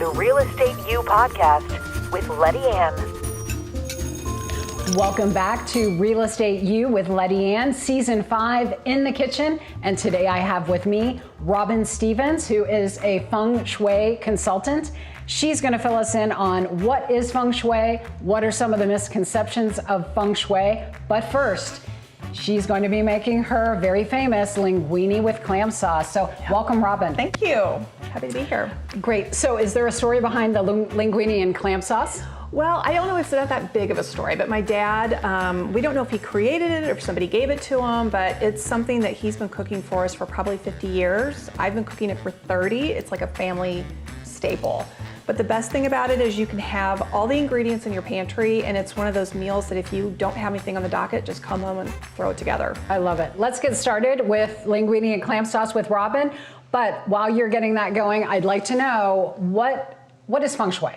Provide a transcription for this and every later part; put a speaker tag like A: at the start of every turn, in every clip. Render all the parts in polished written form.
A: the Real Estate You podcast with Lettiann.
B: Welcome back to Real Estate You with Lettiann, Season 5 in the kitchen. And today I have with me Robyn Stevens, who is a Feng Shui consultant. She's going to fill us in on what is Feng Shui, what are some of the misconceptions of Feng Shui. But first, she's going to be making her very famous Linguini with Clam Sauce. So welcome, Robyn.
C: Thank you. Happy to be here.
B: Great. So is there a story behind the Linguini and Clam Sauce?
C: Well, I don't know if it's not that big of a story, but my dad, we don't know if he created it or if somebody gave it to him, but it's something that he's been cooking for us for probably 50 years. I've been cooking it for 30. It's like a family staple. But the best thing about it is you can have all the ingredients in your pantry, and it's one of those meals that if you don't have anything on the docket, just come home and throw it together.
B: I love it. Let's get started with Linguini and Clam Sauce with Robyn. But while you're getting that going, I'd like to know what is Feng Shui?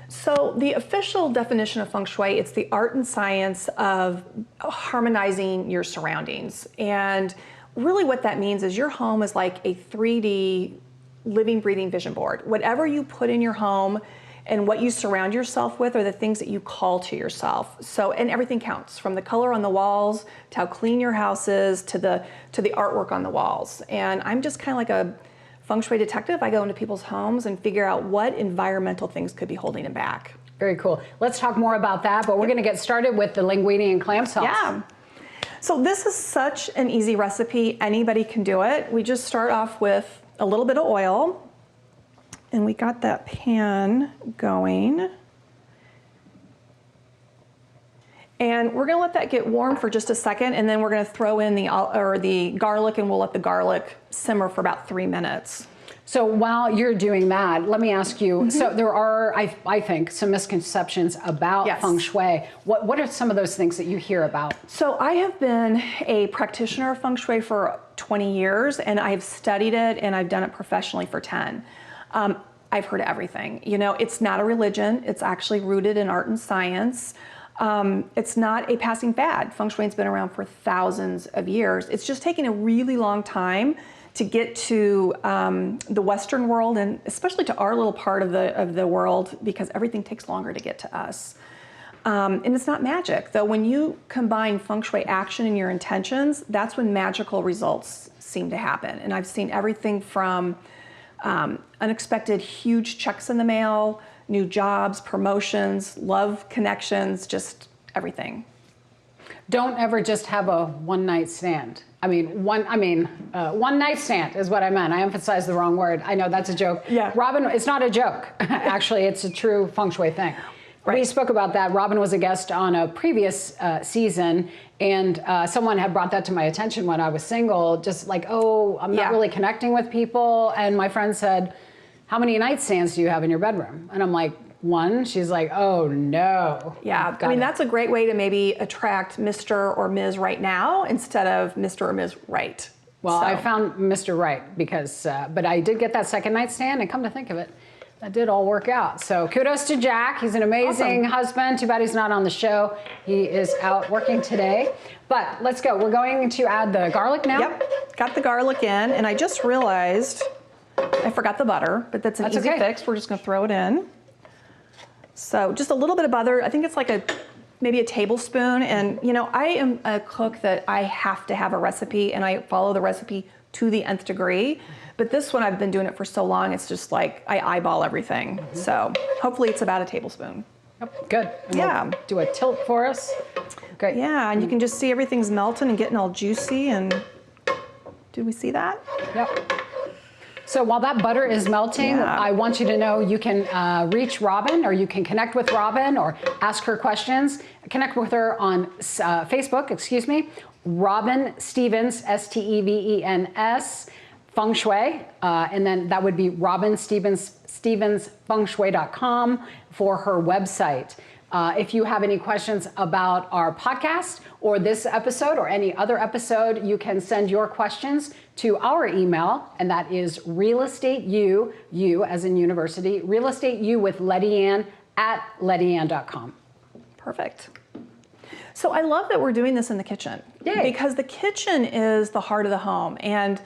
C: So the official definition of Feng Shui, it's the art and science of harmonizing your surroundings. And really what that means is your home is like a 3D living, breathing vision board. Whatever you put in your home and what you surround yourself with are the things that you call to yourself. So, and everything counts, from the color on the walls to how clean your house is to the artwork on the walls. And I'm just kind of like a Feng Shui detective. I go into people's homes and figure out what environmental things could be holding them back.
B: Very cool. Let's talk more about that, but we're going to get started with the Linguini and Clam Sauce.
C: Yeah. So this is such an easy recipe. Anybody can do it. We just start off with a little bit of oil, and we got that pan going. And we're gonna let that get warm for just a second, and then we're gonna throw in the garlic, and we'll let the garlic simmer for about 3 minutes.
B: So while you're doing that, let me ask you, so there are, I think, some misconceptions about Feng Shui. What are some of those things that you hear about?
C: So I have been a practitioner of Feng Shui for 20 years, and I've studied it, and I've done it professionally for 10. I've heard everything. You know, it's not a religion. It's actually rooted in art and science. It's not a passing fad. Feng Shui's been around for thousands of years. It's just taking a really long time to get to the Western world, and especially to our little part of the world, because everything takes longer to get to us. And it's not magic, though. When you combine Feng Shui action and your intentions, that's when magical results seem to happen. And I've seen everything from unexpected huge checks in the mail, new jobs, promotions, love connections, just everything.
B: Don't ever just have a one-night stand. One night stand is what I meant. I emphasized the wrong word. I know that's a joke.
C: Yeah.
B: Robyn, it's not a joke. Actually, it's a true Feng Shui thing. Right. We spoke about that. Robyn was a guest on a previous season, and someone had brought that to my attention when I was single, just like, oh, I'm not really connecting with people. And my friend said, how many nightstands do you have in your bedroom? And I'm like, 1. She's like, oh no.
C: Yeah, that's a great way to maybe attract Mr. or Ms. Right now instead of Mr. or Ms. Right.
B: Well, I found Mr. Right because, but I did get that second nightstand, and come to think of it, that did all work out. So kudos to Jack. He's an amazing husband. Too bad he's not on the show. He is out working today. But let's go. We're going to add the garlic now.
C: Yep, got the garlic in, and I just realized I forgot the butter, but that's an easy fix. We're just gonna throw it in. So just a little bit of butter. I think it's like maybe a tablespoon. And you know, I am a cook that I have to have a recipe, and I follow the recipe to the nth degree. But this one, I've been doing it for so long, it's just like I eyeball everything. So hopefully it's about a tablespoon.
B: Yep, good. And we'll do a tilt for us. Great.
C: Yeah, and you can just see everything's melting and getting all juicy. And did we see that?
B: Yep. So while that butter is melting, I want you to know you can reach Robyn, or you can connect with Robyn or ask her questions. Connect with her on Facebook, Robyn Stevens, Stevens, Feng Shui, and then that would be Robyn Stevens, StevensFengShui.com for her website. If you have any questions about our podcast or this episode or any other episode, you can send your questions to our email, and that is realestateyou, you as in university, realestateyou with Lettiann at Lettiann.com.
C: Perfect. So I love that we're doing this in the kitchen.
B: Yay.
C: Because the kitchen is the heart of the home. And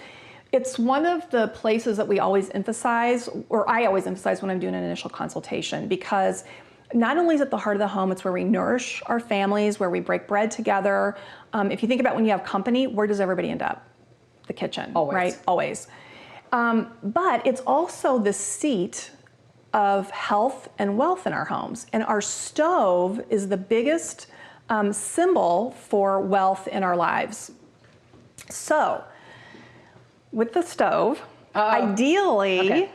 C: It's one of the places that we always emphasize, or I always emphasize when I'm doing an initial consultation, because not only is it the heart of the home, it's where we nourish our families, where we break bread together. If you think about when you have company, where does everybody end up? The kitchen,
B: Always.
C: right? Always. But it's also the seat of health and wealth in our homes. And our stove is the biggest symbol for wealth in our lives. So, with the stove, ideally,
B: okay.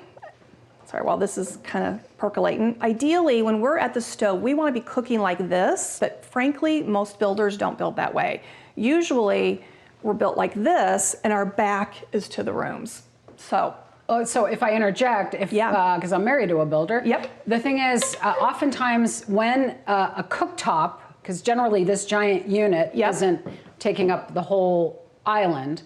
C: Sorry, while this is kind of percolating, ideally when we're at the stove, we want to be cooking like this, but frankly, most builders don't build that way. Usually, we're built like this, and our back is to the rooms. So
B: if I interject, because I'm married to a builder, the thing is, oftentimes when a cooktop, because generally this giant unit isn't taking up the whole island,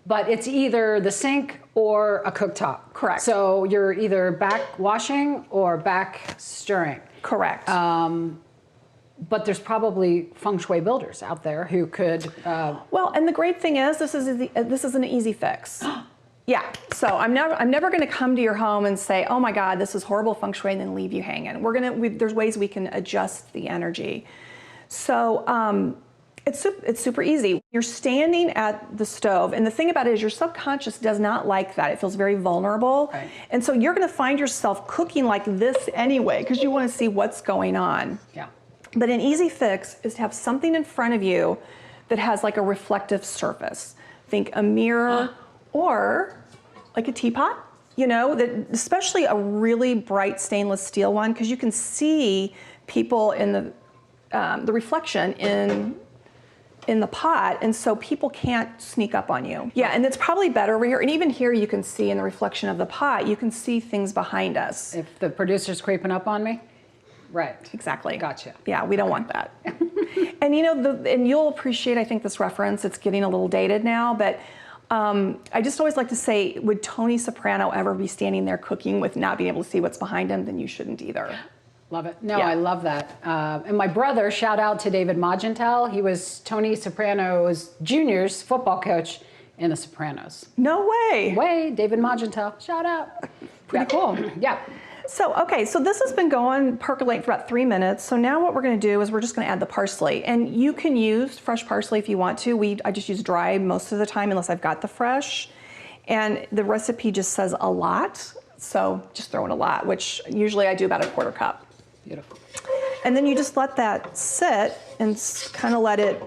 B: but it's either the sink or a cooktop.
C: Correct.
B: So you're either back washing or back stirring.
C: Correct.
B: But there's probably feng shui builders out there who could.
C: Well, and the great thing is, this is an easy fix. Yeah. So I'm never going to come to your home and say, "Oh my God, this is horrible feng shui," and then leave you hanging. There's ways we can adjust the energy. So it's super easy. You're standing at the stove, and the thing about it is your subconscious does not like that. It feels very vulnerable.
B: Right.
C: And so you're going to find yourself cooking like this anyway, because you want to see what's going on.
B: Yeah.
C: But an easy fix is to have something in front of you that has like a reflective surface. Think a mirror or like a teapot, that, especially a really bright stainless steel one, because you can see people in the reflection in the pot, and so people can't sneak up on you. Yeah, and it's probably better over here. And even here you can see in the reflection of the pot, you can see things behind us.
B: If the producer's creeping up on me? Right.
C: Exactly.
B: Gotcha.
C: Yeah, we don't want that. And and you'll appreciate, I think, this reference. It's getting a little dated now, but I just always like to say, would Tony Soprano ever be standing there cooking with not being able to see what's behind him? Then you shouldn't either.
B: Love it. No, I love that. And my brother, shout out to David Magentel. He was Tony Soprano's Junior's football coach in The Sopranos.
C: No way.
B: David Magentel. Shout out.
C: Pretty cool.
B: Yeah.
C: So this has been percolating for about 3 minutes. So now what we're going to do is we're just going to add the parsley. And you can use fresh parsley if you want to. I just use dry most of the time unless I've got the fresh. And the recipe just says a lot. So just throw in a lot, which usually I do about a 1/4 cup.
B: Beautiful.
C: And then you just let that sit and kind of let it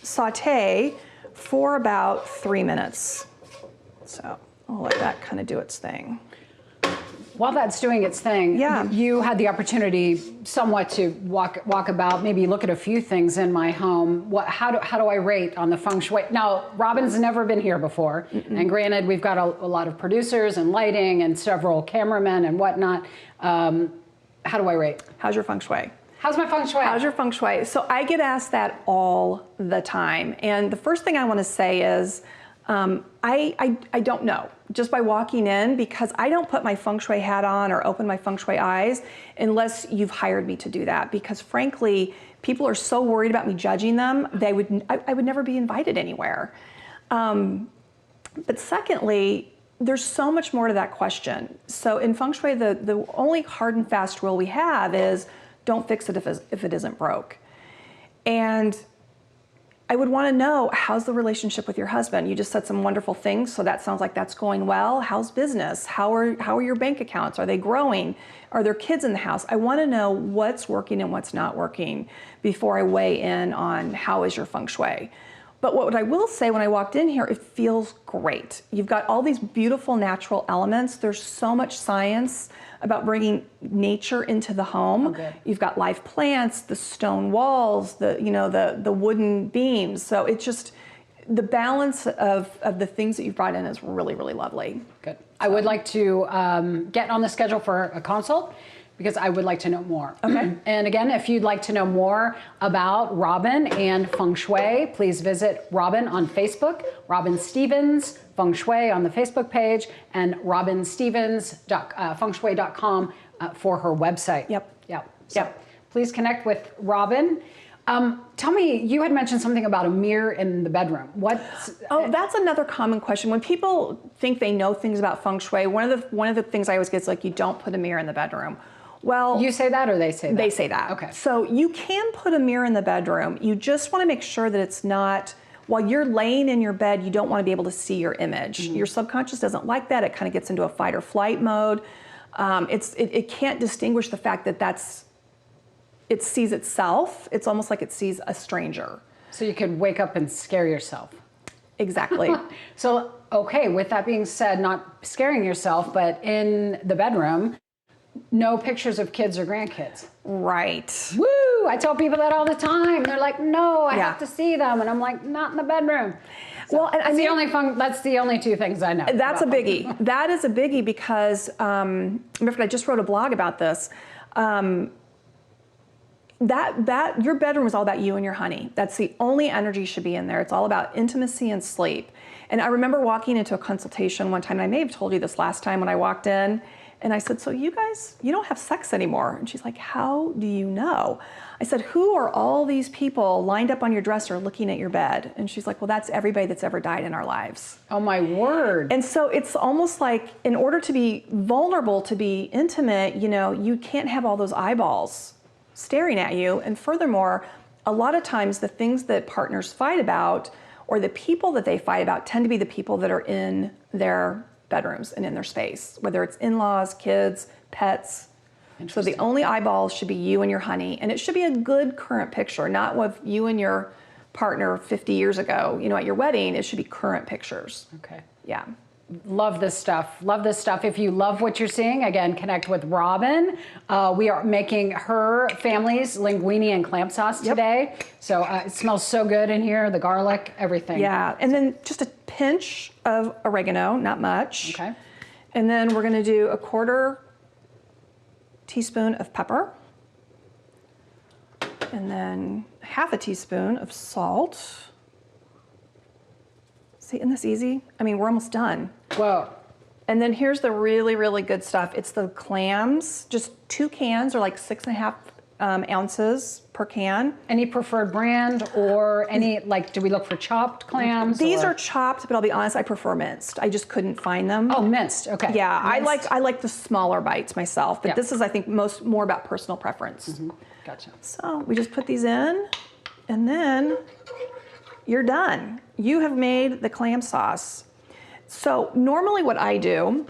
C: saute for about 3 minutes. So I'll let that kind of do its thing.
B: While that's doing its thing, you had the opportunity somewhat to walk about, maybe look at a few things in my home. How do I rate on the feng shui? Now, Robyn's never been here before, and granted, we've got a lot of producers and lighting and several cameramen and whatnot. How do I rate?
C: How's your feng shui?
B: How's my feng shui?
C: How's your feng shui? So I get asked that all the time, and the first thing I want to say is, I don't know, just by walking in, because I don't put my feng shui hat on or open my feng shui eyes unless you've hired me to do that, because frankly, people are so worried about me judging them, I would never be invited anywhere. But secondly, there's so much more to that question. So in feng shui, the only hard and fast rule we have is don't fix it if it isn't broke. And I would want to know, how's the relationship with your husband? You just said some wonderful things, so that sounds like that's going well. How's business? How are your bank accounts? Are they growing? Are there kids in the house? I want to know what's working and what's not working before I weigh in on how is your feng shui. But what I will say, when I walked in here, it feels great. You've got all these beautiful natural elements. There's so much science about bringing nature into the home.
B: Okay.
C: You've got live plants, the stone walls, the wooden beams. So it's just, the balance of the things that you've brought in is really, really lovely.
B: Good. I would like to get on the schedule for a consult, because I would like to know more.
C: Okay.
B: And again, if you'd like to know more about Robyn and Feng Shui, please visit Robyn on Facebook, Robyn Stevens Feng Shui on the Facebook page, and robynstevens.fengshui.com for her website.
C: Yep.
B: So please connect with Robyn. Tell me, you had mentioned something about a mirror in the bedroom.
C: Oh, that's another common question. When people think they know things about Feng Shui, one of the things I always get is like, you don't put a mirror in the bedroom. Well,
B: You say that or they say that?
C: They say that.
B: Okay.
C: So you can put a mirror in the bedroom. You just want to make sure that it's not, while you're laying in your bed, you don't want to be able to see your image. Your subconscious doesn't like that. It kind of gets into a fight or flight mode. It can't distinguish the fact that it sees itself. It's almost like it sees a stranger.
B: So you could wake up and scare yourself.
C: Exactly.
B: So, okay, with that being said, not scaring yourself, but in the bedroom, no pictures of kids or grandkids.
C: Right.
B: Woo! I tell people that all the time. They're like, no, I
C: Yeah.
B: have to see them. And I'm like, not in the bedroom. So
C: Well, and I mean,
B: that's the only two things I know.
C: that's a biggie. That is a biggie because, matter of fact, I just wrote a blog about this. That your bedroom is all about you and your honey. That's the only energy should be in there. It's all about intimacy and sleep. And I remember walking into a consultation one time, and I may have told you this last time when I walked in, and I said, so you guys, you don't have sex anymore. And she's like, how do you know? I said, who are all these people lined up on your dresser looking at your bed? And she's like, well, that's everybody that's ever died in our lives.
B: Oh my word.
C: And so it's almost like, in order to be vulnerable, to be intimate, you can't have all those eyeballs staring at you. And furthermore, a lot of times the things that partners fight about, or the people that they fight about, tend to be the people that are in their bedrooms and in their space, whether it's in-laws, kids, pets. So the only eyeballs should be you and your honey, and it should be a good current picture, not with you and your partner 50 years ago, at your wedding. It should be current pictures.
B: Okay.
C: Yeah.
B: Love this stuff. Love this stuff. If you love what you're seeing, again, connect with Robyn. We are making her family's linguini and clam sauce today. So it smells so good in here, the garlic, everything.
C: Yeah, and then just a pinch of oregano, not much.
B: Okay.
C: And then we're gonna do a 1/4 teaspoon of pepper. And then 1/2 teaspoon of salt. See, isn't this easy? I mean, we're almost done.
B: Whoa.
C: And then here's the really, really good stuff. It's the clams, just 2 cans, or like 6.5 ounces per can.
B: Any preferred brand or any, do we look for chopped clams?
C: These are chopped, but I'll be honest, I prefer minced. I just couldn't find them.
B: Oh, minced, okay.
C: Yeah,
B: Minced.
C: I like the smaller bites myself, but
B: Yeah.
C: this is, I think, more about personal preference.
B: Gotcha.
C: So we just put these in, and then you're done. You have made the clam sauce. So normally what I do,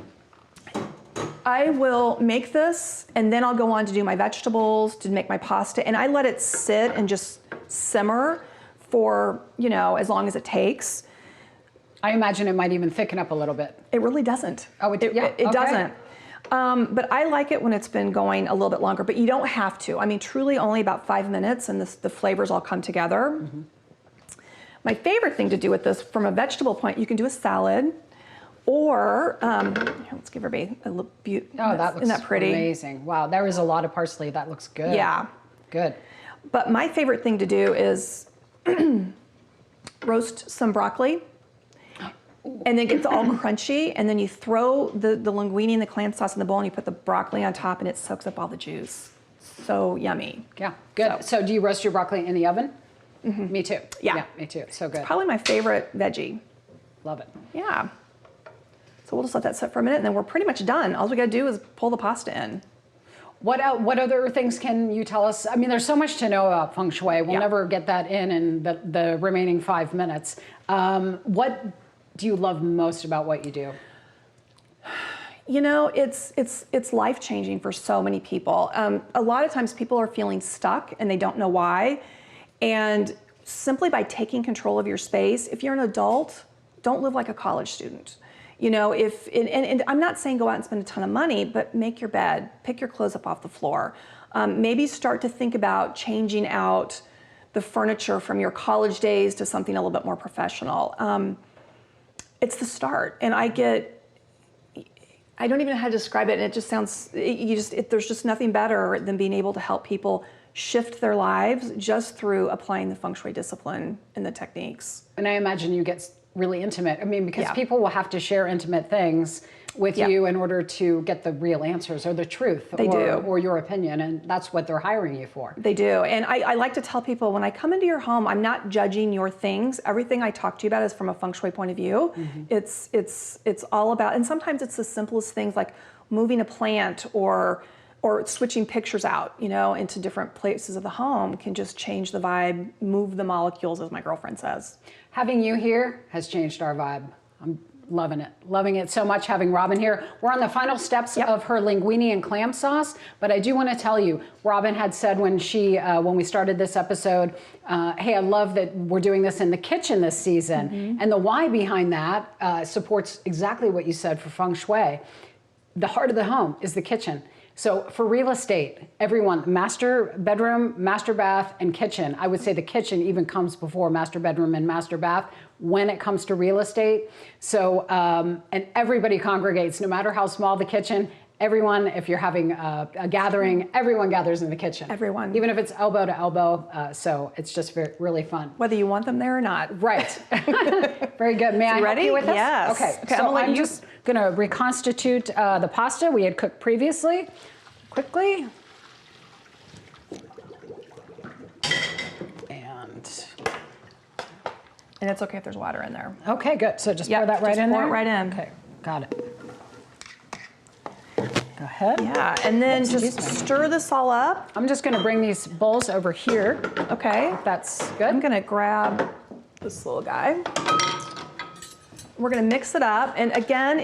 C: I will make this, and then I'll go on to do my vegetables, to make my pasta, and I let it sit and just simmer for, as long as it takes.
B: I imagine it might even thicken up a little bit.
C: It really doesn't.
B: Oh, it
C: It doesn't. But I like it when it's been going a little bit longer, but you don't have to. I mean, truly only about 5 minutes, and the flavors all come together. My favorite thing to do with this, from a vegetable point, you can do a salad, or here, let's give everybody a look.
B: Oh, that looks
C: Isn't that pretty?
B: amazing. Wow, there is a lot of parsley. That looks good.
C: Yeah.
B: Good.
C: But my favorite thing to do is roast some broccoli, and then get it all crunchy, and then you throw the linguini and the clam sauce in the bowl, and you put the broccoli on top, and it soaks up all the juice. So yummy.
B: Yeah, good. So do you roast your broccoli in the oven? Me too.
C: Yeah.
B: Me too. So good.
C: Probably my favorite veggie.
B: Love it.
C: Yeah. So we'll just let that sit for a minute, and then we're pretty much done. All we gotta do is pull the pasta in.
B: What other things can you tell us? I mean, there's so much to know about Feng Shui. We'll never get that in the remaining 5 minutes. What do you love most about what you do?
C: It's life-changing for so many people. A lot of times people are feeling stuck and they don't know why. And simply by taking control of your space, if you're an adult, don't live like a college student. And I'm not saying go out and spend a ton of money, but make your bed, pick your clothes up off the floor. Maybe start to think about changing out the furniture from your college days to something a little bit more professional. It's the start. And I don't even know how to describe it, and it just sounds, there's just nothing better than being able to help people shift their lives just through applying the Feng Shui discipline and the techniques.
B: And I imagine you get really intimate. I mean, because
C: Yeah.
B: people will have to share intimate things with you in order to get the real answers or the truth or your opinion, and that's what they're hiring you for.
C: They do. And I like to tell people, when I come into your home, I'm not judging your things. Everything I talk to you about is from a Feng Shui point of view. It's all about, and sometimes it's the simplest things like moving a plant or switching pictures out, into different places of the home can just change the vibe, move the molecules, as my girlfriend says.
B: Having you here has changed our vibe. I'm loving it so much having Robyn here. We're on the final steps of her Linguini and Clam Sauce, but I do want to tell you, Robyn had said when we started this episode, hey, I love that we're doing this in the kitchen this season. And the why behind that supports exactly what you said for Feng Shui. The heart of the home is the kitchen. So for real estate, everyone, master bedroom, master bath, and kitchen. I would say the kitchen even comes before master bedroom and master bath when it comes to real estate. So, and everybody congregates, no matter how small the kitchen. Everyone, if you're having a gathering, everyone gathers in the kitchen.
C: Everyone.
B: Even if it's elbow to elbow. So it's just really fun.
C: Whether you want them there or not.
B: Right. Very good. May I help you with this?
C: Yes.
B: Okay. So I'm just going to reconstitute the pasta we had cooked previously quickly.
C: And it's okay if there's water in there.
B: Okay, good. So just pour that right in there?
C: Pour it right in.
B: Okay, got it. Go ahead.
C: Yeah, and then just stir this all up.
B: I'm just going to bring these bowls over here.
C: Okay.
B: If that's good.
C: I'm going to grab this little guy. We're going to mix it up. And again,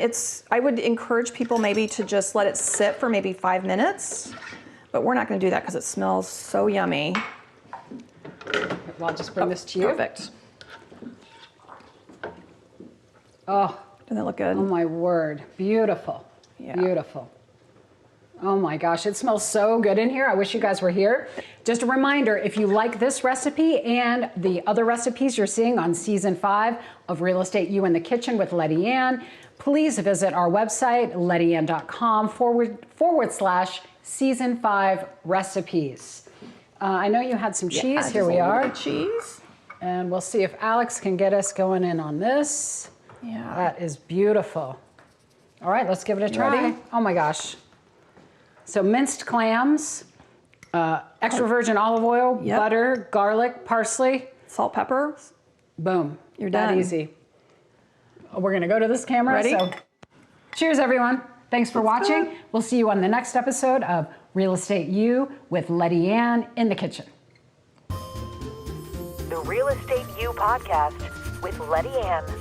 C: I would encourage people maybe to just let it sit for maybe 5 minutes. But we're not going to do that because it smells so yummy.
B: Well, I'll just bring this to you.
C: Perfect.
B: Oh.
C: Doesn't that look good?
B: Oh, my word. Beautiful.
C: Yeah.
B: Beautiful. Oh my gosh, it smells so good in here. I wish you guys were here. Just a reminder, if you like this recipe and the other recipes you're seeing on season 5 of Real Estate You in the Kitchen with Lettiann, please visit our website, lettiann.com/season 5 recipes. I know you had some cheese. Here we are.
C: Cheese.
B: And we'll see if Alex can get us going in on this.
C: Yeah.
B: That is beautiful. All right, let's give it a try.
C: Ready?
B: Oh my gosh. So minced clams, extra virgin olive oil, butter, garlic, parsley.
C: Salt, pepper.
B: Boom.
C: You're done.
B: That easy. We're going to go to this camera.
C: Ready?
B: So cheers, everyone. Thanks for watching. We'll see you on the next episode of Real Estate You with Lettiann in the Kitchen.
A: The Real Estate You podcast with Lettiann.